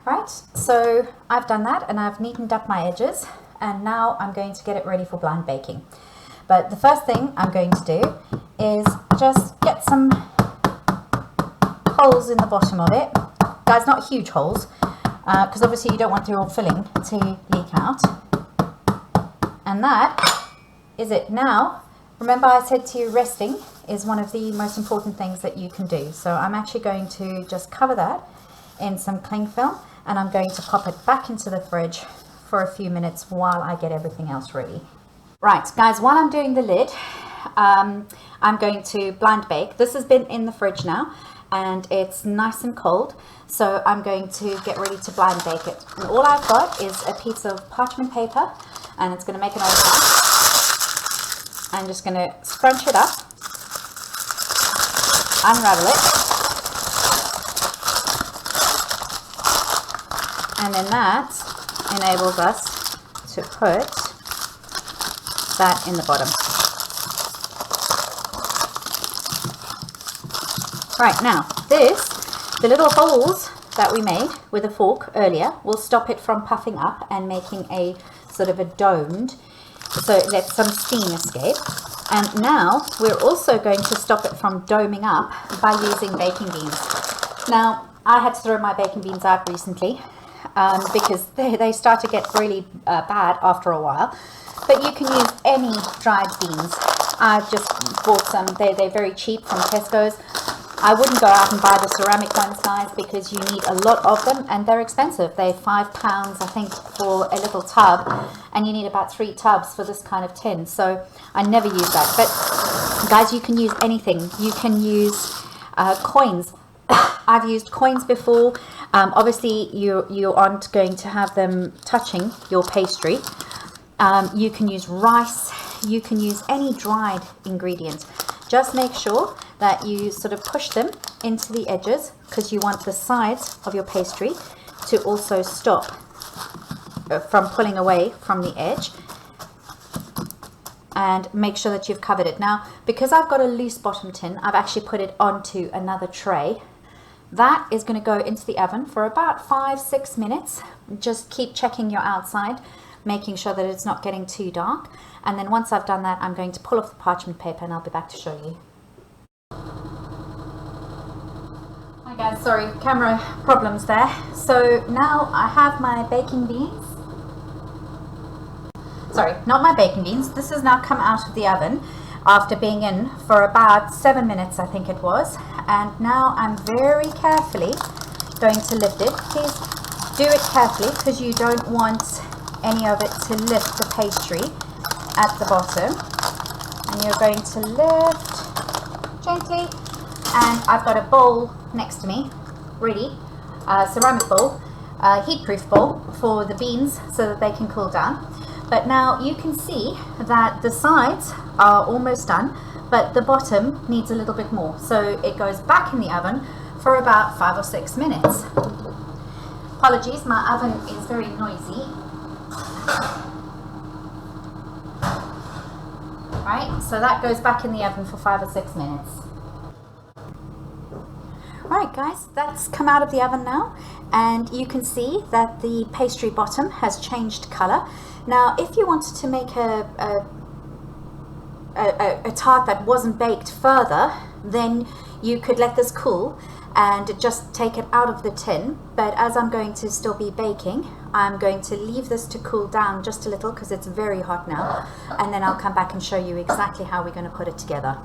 Right, so I've done that and I've neatened up my edges, and now I'm going to get it ready for blind baking. But the first thing I'm going to do is just get some holes in the bottom of it. Guys, not huge holes, because obviously you don't want your filling to leak out. And that is it. Now, remember I said to you resting is one of the most important things that you can do. So I'm actually going to just cover that in some cling film, and I'm going to pop it back into the fridge for a few minutes while I get everything else ready. Right, guys, while I'm doing the lid, I'm going to blind bake. This has been in the fridge now and it's nice and cold, so I'm going to get ready to blind bake it. And all I've got is a piece of parchment paper, and it's going to make an old one. I'm just going to scrunch it up, unravel it, and then that enables us to put that in the bottom. Right, now the little holes that we made with a fork earlier will stop it from puffing up and making a sort of a domed, so it lets some steam escape. And now we're also going to stop it from doming up by using baking beans. Now, I had to throw my baking beans out recently because they start to get really bad after a while. But you can use any dried beans. I've just bought some. They're very cheap from Tesco's. I wouldn't go out and buy the ceramic ones, guys, because you need a lot of them and they're expensive. They're £5, I think, for a little tub, and you need about 3 tubs for this kind of tin. So I never use that. But guys, you can use anything. You can use coins. I've used coins before. Obviously, you aren't going to have them touching your pastry. You can use rice. You can use any dried ingredient. Just make sure that you sort of push them into the edges, because you want the sides of your pastry to also stop from pulling away from the edge, and make sure that you've covered it. Now, because I've got a loose bottom tin, I've actually put it onto another tray. That is going to go into the oven for about 5-6 minutes. Just keep checking your outside, making sure that it's not getting too dark. And then once I've done that, I'm going to pull off the parchment paper and I'll be back to show you. Hi guys, sorry, camera problems there. So now I have my baking beans. Sorry, not my baking beans. This has now come out of the oven after being in for about 7 minutes, I think it was. And now I'm very carefully going to lift it. Please do it carefully, because you don't want any of it to lift the pastry at the bottom. And you're going to lift gently. And I've got a bowl next to me, ready, ceramic bowl, heat-proof bowl for the beans so that they can cool down. But now you can see that the sides are almost done, but the bottom needs a little bit more. So it goes back in the oven for about 5 or 6 minutes. Apologies, my oven is very noisy. Right, so that goes back in the oven for 5 or 6 minutes. Alright guys, that's come out of the oven now, and you can see that the pastry bottom has changed colour. Now, if you wanted to make a tart that wasn't baked further, then you could let this cool and just take it out of the tin. But as I'm going to still be baking, I'm going to leave this to cool down just a little, because it's very hot now, and then I'll come back and show you exactly how we're going to put it together.